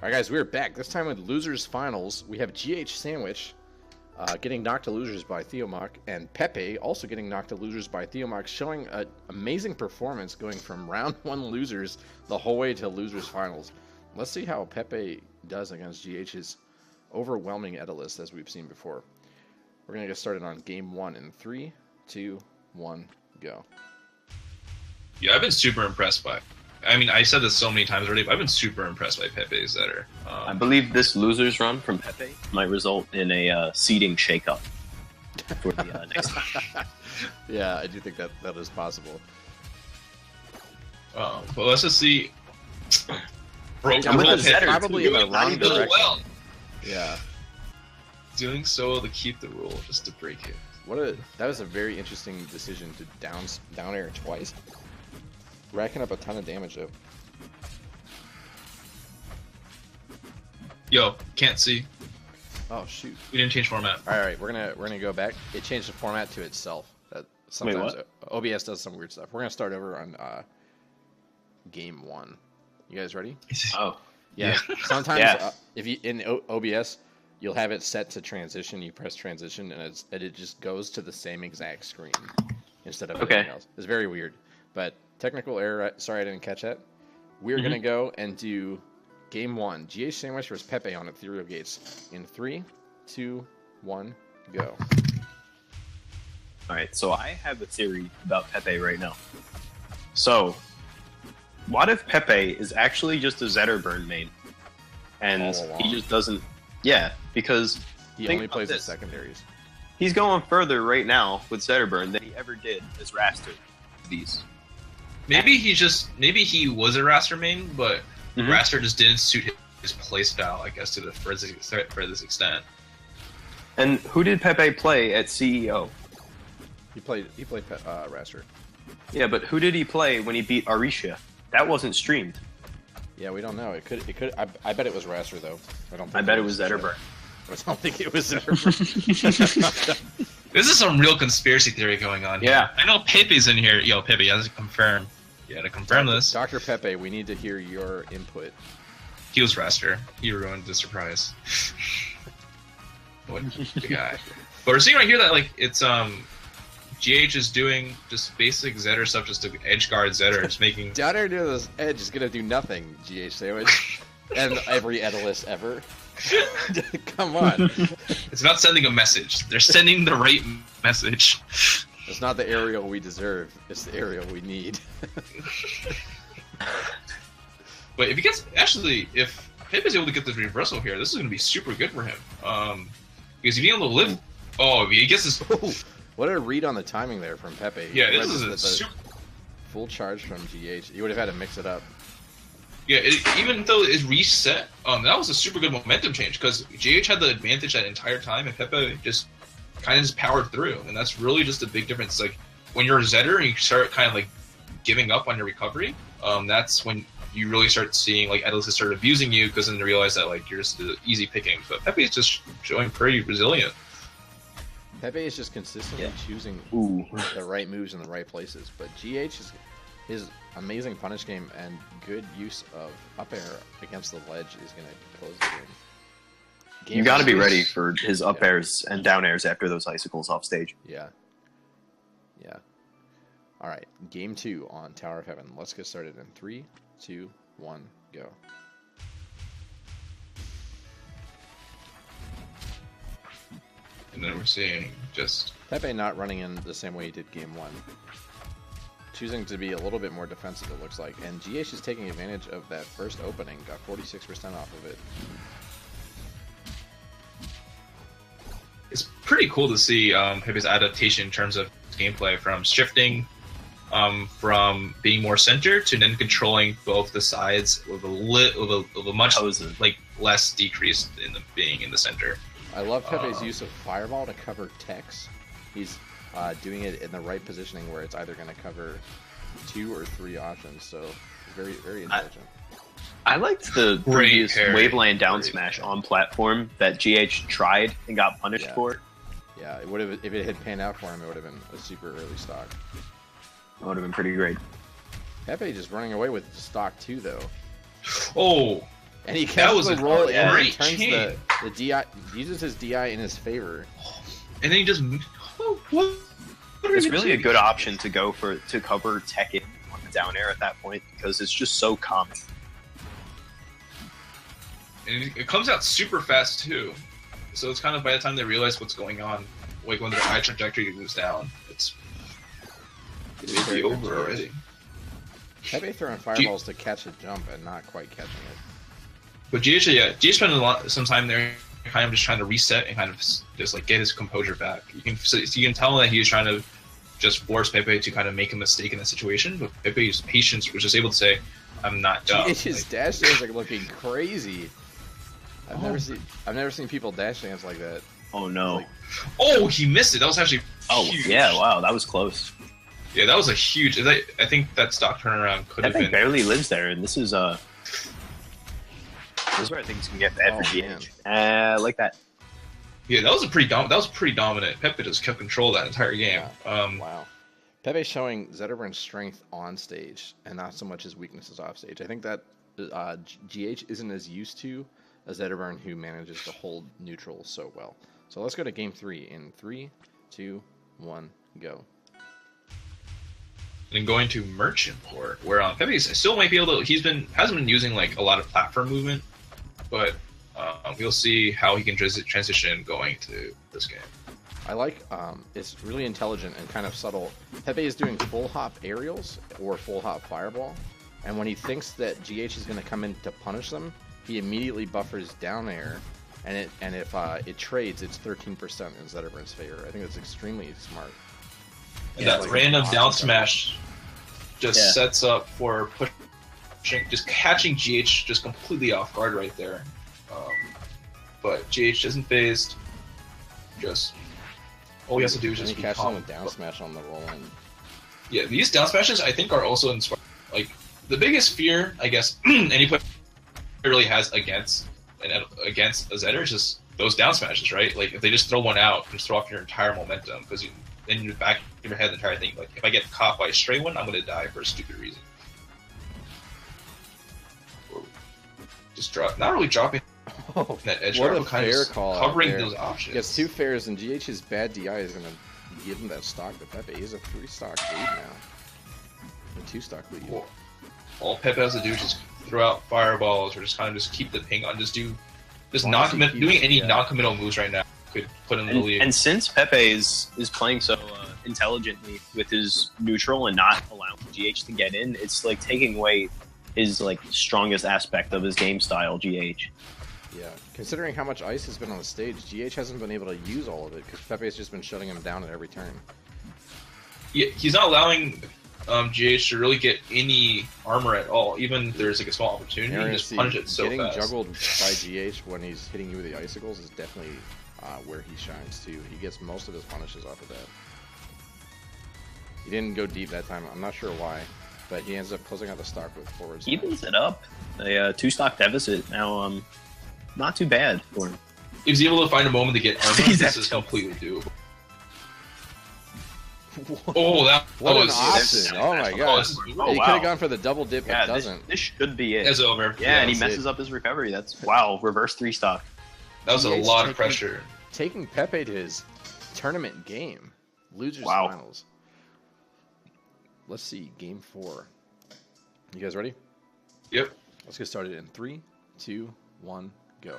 Alright guys, we're back. This time with Losers Finals. We have GHSandwich getting knocked to losers by Theomach, and Pepe also getting knocked to losers by Theomach, showing an amazing performance going from round 1 losers the whole way to Losers Finals. Let's see how Pepe does against GH's overwhelming Etalus as we've seen before. We're going to get started on game 1 in 3, 2, 1, go. Yeah, I've been super impressed by. I mean, I said this so many times already, but I've been super impressed by Pepe Zetter. I believe this losers run from Pepe might result in a seeding shakeup for the next time. Yeah, I do think that is possible. But let's just see. Bro, probably in the wrong direction. Well. Yeah. Doing so well to keep the rule, just to break it. That was a very interesting decision to down air twice. Racking up a ton of damage though. Yo, can't see. Oh shoot. We didn't change format. Alright, we're gonna go back. It changed the format to itself. That sometimes OBS does some weird stuff. We're gonna start over on game 1. You guys ready? Oh. Yeah. Sometimes Yeah. If you in OBS you'll have it set to transition, you press transition and it just goes to the same exact screen instead of anything else. It's very weird. But technical error, sorry I didn't catch that. We're gonna go and do game 1. GHSandwich versus Pepe on Ethereal Gates. In 3, 2, 1, go. Alright, so I have a theory about Pepe right now. So, what if Pepe is actually just a Zetter burn main? And he just doesn't... Yeah, because... He only plays the secondaries. He's going further right now with Zetter burn than he ever did as Raster. These. Maybe he was a Raster main, but Raster just didn't suit his playstyle, I guess, to the furthest extent. And who did Pepe play at CEO? He played Raster. Yeah, but who did he play when he beat Arisha? That wasn't streamed. Yeah, we don't know. It could. I bet it was Raster though. I bet it was Zetterburn. I don't think it was Zetterburn. This is some real conspiracy theory going on here. Yeah. I know Pepe's in here. Yo, Pepe, you have to confirm. You gotta confirm this. Dr. Pepe, we need to hear your input. He was Raster. You ruined the surprise. What a guy. But we're seeing right here that like it's GH is doing just basic Zetter stuff just to edge guard Zetter. Just making down air to this edge is gonna do nothing, GHSandwich. And every Etalus ever. Come on. It's not sending a message. They're sending the right message. It's not the aerial we deserve. It's the aerial we need. But if he gets if Pepe's able to get this reversal here, this is going to be super good for him. Because if he's able to live, if he gets this. What a read on the timing there from Pepe. Yeah, this is a super full charge from GH. He would have had to mix it up. Yeah, even though it's reset, that was a super good momentum change because GH had the advantage that entire time, and Pepe just kind of just powered through, and that's really just a big difference. Like when you're a Zetter and you start kind of like giving up on your recovery, that's when you really start seeing like Etalus start abusing you because then they realize that like you're just easy picking. But Pepe is just showing pretty resilient. Pepe is just consistently choosing the right moves in the right places, but GH is his amazing punish game and good use of up air against the ledge is going to close the game. You got to be ready for his up airs and down airs after those icicles off stage. Yeah. Yeah. All right. Game 2 on Tower of Heaven. Let's get started in 3, 2, 1, go. And then we're seeing just Pepe not running in the same way he did game 1. Choosing to be a little bit more defensive, it looks like. And GH is taking advantage of that first opening. Got 46% off of it. It's pretty cool to see Pepe's adaptation in terms of gameplay from shifting from being more center to then controlling both the sides with a much like less decrease in the being in the center. I love Pepe's use of Fireball to cover techs. He's doing it in the right positioning where it's either going to cover 2 or 3 options, so very, very intelligent. I liked the previous Waveland down smash on platform that GH tried and got punished for. Yeah, it would have if it had panned out for him. It would have been a super early stock. That would have been pretty great. Pepe just running away with stock too, though. Oh, And he That was catches the a roll in and great turns chain. the DI, uses his DI in his favor. And then he just what? It's really a good option to go for to cover tech in on the down air at that point because it's just so common. And it comes out super fast too. So it's kind of by the time they realize what's going on, like when their eye trajectory moves down, it may be over already. Pepe throwing fireballs to catch a jump and not quite catching it. But GH spent some time there, kind of just trying to reset and kind of just like get his composure back. You can tell that he was trying to just force Pepe to kind of make a mistake in that situation. But Pepe's patience was just able to say, "I'm not dumb." His dash dance like looking crazy. I've never seen people dash dance like that. Oh no! Like, oh, he missed it. That was actually huge. Yeah! Wow, that was close. Yeah, that was a huge. I think that stock turnaround could have Pepe been. barely lives there, and this is This is where things can get bad for GH. Like that. Yeah, that was pretty dominant. Pepe just kept control of that entire game. Yeah. Wow. Pepe showing Zetterburn's strength on stage and not so much his weaknesses off stage. I think that GH isn't as used to a Zetterburn who manages to hold neutral so well. So let's go to game 3 in 3, 2, 1, go. And going to Merchant Port, where Pepe still might be able to. Hasn't been using like a lot of platform movement, but we'll see how he can transition going to this game. I like it's really intelligent and kind of subtle. Pepe is doing full hop aerials or full hop fireball, and when he thinks that GH is going to come in to punish them, he immediately buffers down air, and if it trades, it's 13% in Zetterburn's favor. I think that's extremely smart. And that random down smash just sets up for pushing, just catching GH just completely off guard right there. But GH isn't phased. Just all he has to do is just catch him with down smash on the roll in. Yeah, these down smashes I think are also inspired. Like the biggest fear, I guess, any player really has against a Zetter is just those down smashes, right? Like if they just throw one out, just throw off your entire momentum because then in the back of your head the entire thing, like if I get caught by a stray one, I'm gonna die for a stupid reason. Or just not really dropping that edge guard, but kind of covering those options. Gets 2 fairs, and GH's bad DI is gonna give him that stock to Pepe. He's a 3-stock lead now. A 2-stock lead. Cool. All Pepe has to do is just throw out fireballs or just kind of just keep the ping on. Doing any non-committal moves right now could put him in the lead. And since Pepe is playing so intelligently with his neutral and not allowing GH to get in, it's like taking away his like strongest aspect of his game style, GH. Yeah, considering how much ice has been on the stage, GH hasn't been able to use all of it because Pepe's just been shutting him down at every turn. Yeah, he's not allowing GH to really get any armor at all. Even if there's like a small opportunity, he just punch it so fast. Getting juggled by GH when he's hitting you with the icicles is definitely where he shines too. He gets most of his punishes off of that. He didn't go deep that time. I'm not sure why, but he ends up closing out the stock with forward smash. Evens it up. A 2-stock deficit now. Not too bad for him. If he's able to find a moment to get armor, this is completely doable. Oh, what an option! Oh my god! He could have gone for the double dip, but doesn't. This should be it. It's over. Yeah, and he messes up his recovery. That's reverse 3-stock. That was a lot of pressure. Taking Pepe to his tournament game, losers finals. Let's see, game 4. You guys ready? Yep. Let's get started in 3, 2, 1, go.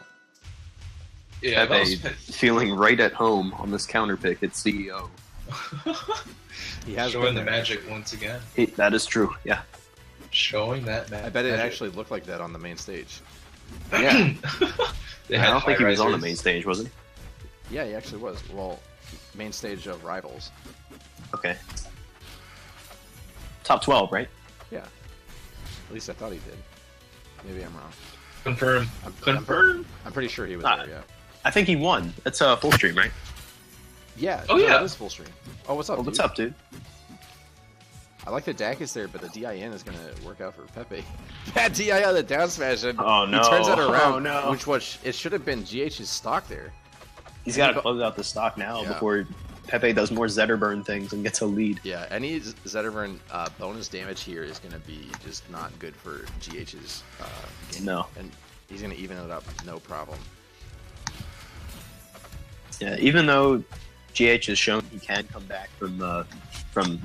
Yeah, Pepe feeling right at home on this counter pick at CEO. He has showing the magic once again. That is true. Yeah. Showing that magic. I bet it actually looked like that on the main stage. Yeah. I don't think he was on the main stage, was he? Yeah, he actually was. Well, main stage of Rivals. Okay. Top 12, right? Yeah. At least I thought he did. Maybe I'm wrong. Confirm. I'm pretty sure he was there, yeah. I think he won. That's a full stream, right? Yeah. Oh, yeah. That is full stream. Oh, what's up, What's up, dude? I like the DAC is there, but the DIN is going to work out for Pepe. Bad DI on the down smash, and he turns it around, which it should have been GH's stock there. He's got to close out the stock now before Pepe does more Zetterburn things and gets a lead. Yeah, any Zetterburn bonus damage here is going to be just not good for GH's game. No. And He's gonna even it up, no problem. Yeah, even though GH has shown he can come back from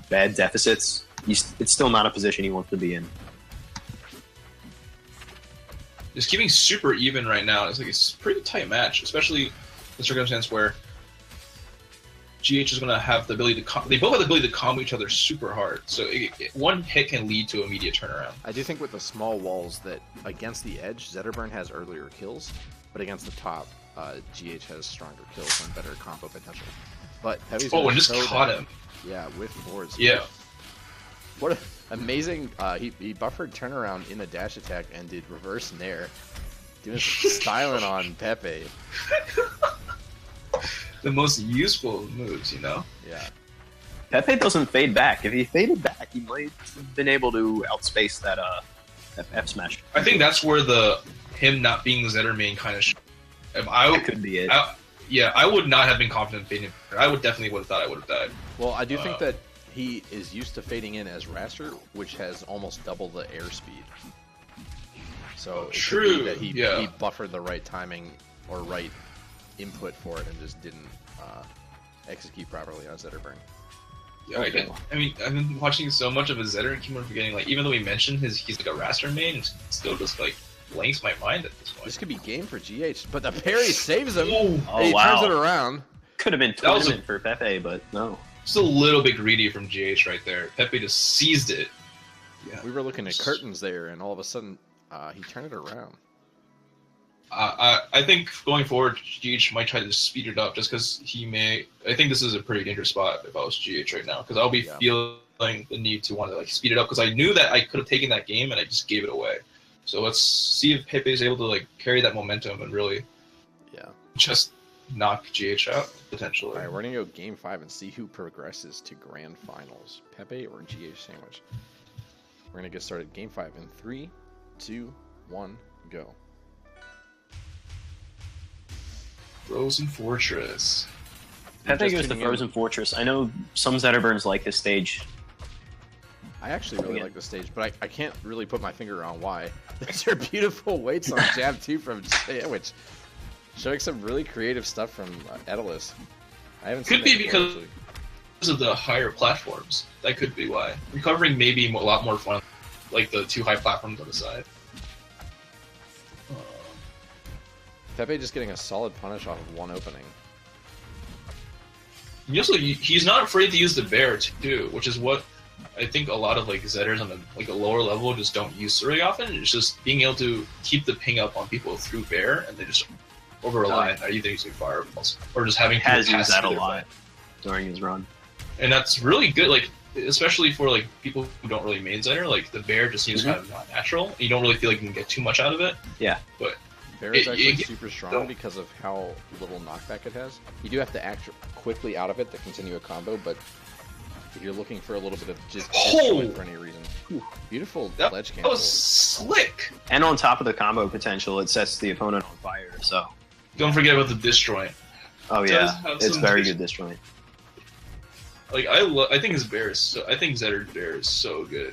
bad deficits, it's still not a position he wants to be in. Just keeping super even right now. It's like it's a pretty tight match, especially the circumstance where GH is going to have the ability to they both have the ability to combo each other super hard. So one hit can lead to immediate turnaround. I do think with the small walls that against the edge, Zetterburn has earlier kills, but against the top, GH has stronger kills and better combo potential. But Pepe's and just caught him. Yeah, with boards. Yeah. What an amazing, he buffered turnaround in a dash attack and did reverse nair. Doing styling on Pepe. The most useful moves, you know? Yeah. Pepe doesn't fade back. If he faded back, he might have been able to outspace that F smash. I think that's where him not being the Zetter main kind of that could be it. I would not have been confident in fading. I would definitely would have thought I would have died. Well, I do think that he is used to fading in as Raster, which has almost double the airspeed. So it true could be that he buffered the right timing or right input for it and just didn't execute properly on Zetterburn. Yeah, I mean, I've been watching so much of his Zetter and keep on forgetting, like, even though we mentioned he's like a Raster main, it still just, like, blanks my mind at this point. This could be game for GH, but the parry saves him. Oh, he wow. turns it around. Could have been tournament for Pepe, but no. It's a little bit greedy from GH right there. Pepe just seized it. Yeah. We were looking at curtains there, and all of a sudden, he turned it around. I think going forward, GH might try to speed it up just because he may. I think this is a pretty dangerous spot if I was GH right now because I'll be feeling the need to want to like speed it up because I knew that I could have taken that game and I just gave it away. So let's see if Pepe is able to like carry that momentum and really, just knock GH out potentially. All right, we're gonna go game 5 and see who progresses to grand finals, Pepe or GHSandwich. We're gonna get started game 5 in 3, 2, 1, go. Frozen Fortress. Pepe goes to Frozen Fortress. I know some Zetterburns like this stage. I actually really like this stage, but I can't really put my finger on why. These are beautiful weights on jab 2 from Sandwich. Showing some really creative stuff from Etalus. I haven't seen Could be before, because of the higher platforms. That could be why. Recovering may be a lot more fun, like the 2 high platforms on the side. Pepe just getting a solid punish off of one opening. He's not afraid to use the bear too, which is what I think a lot of like Zetters on a lower level just don't use very often. It's just being able to keep the ping up on people through bear, and they just over rely on either using fireballs or just having people has used that a lot during his run, and that's really good. Like especially for like people who don't really main Zetter, like the bear just seems kind of not natural. You don't really feel like you can get too much out of it. Yeah, but. Bear is actually super strong because of how little knockback it has. You do have to act quickly out of it to continue a combo, but if you're looking for a little bit of just for any reason. Beautiful ledge cancel. That was slick! And on top of the combo potential, it sets the opponent on fire, so... Don't forget about the disjoint. Oh yeah, it's very good disjoint. Like, I think his bear is I think Zetter's bear is so good.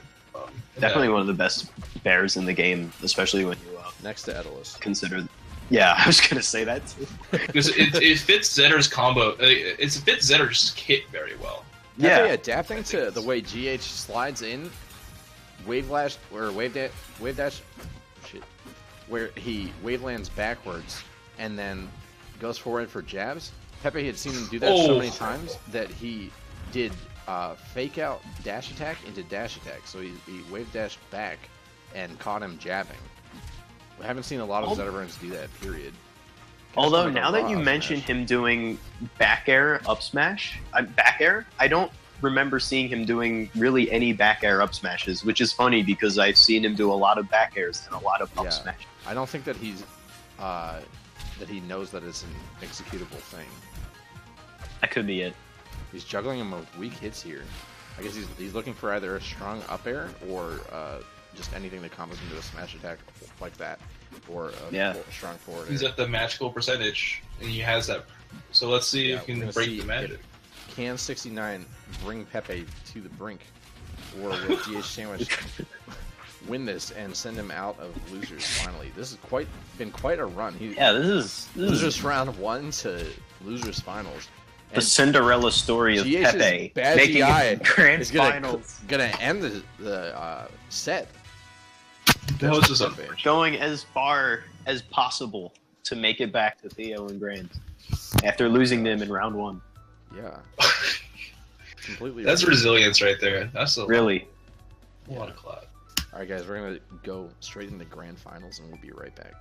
Definitely one of the best bears in the game, especially when you next to Etalus. Consider, yeah, I was gonna say that too. Because it fits Zetter's combo. It fits Zetter's kit very well. Yeah, adapting to the way GH slides in, wave dash, shit, where he wave lands backwards and then goes forward for jabs. Pepe had seen him do that so many times that he did fake out dash attack into dash attack. So he wave dashed back and caught him jabbing. We haven't seen a lot of Zetterburns do that, period. Although, now that you mention him doing back air up smash, I don't remember seeing him doing really any back air up smashes, which is funny because I've seen him do a lot of back airs and a lot of up smash. I don't think that he's that he knows that it's an executable thing. That could be it. He's juggling him with weak hits here. I guess he's looking for either a strong up air or just anything that combos into a smash attack like that, or a strong forward. He's at the magical percentage, and he has that. So let's see if he can break the magic. Can 69 bring Pepe to the brink, or will GHSandwich win this and send him out of losers finally. This has been quite a run. This losers is round 1 to losers finals. the Cinderella story of GH's Pepe bad making GI it grand is gonna end the set. That was just unfortunate. going as far as possible to make it back to Theo and Grand after losing them in round 1. Yeah. Completely. That's resilience right there. That's a lot of clap. All right, guys, we're gonna go straight into grand finals, and we'll be right back.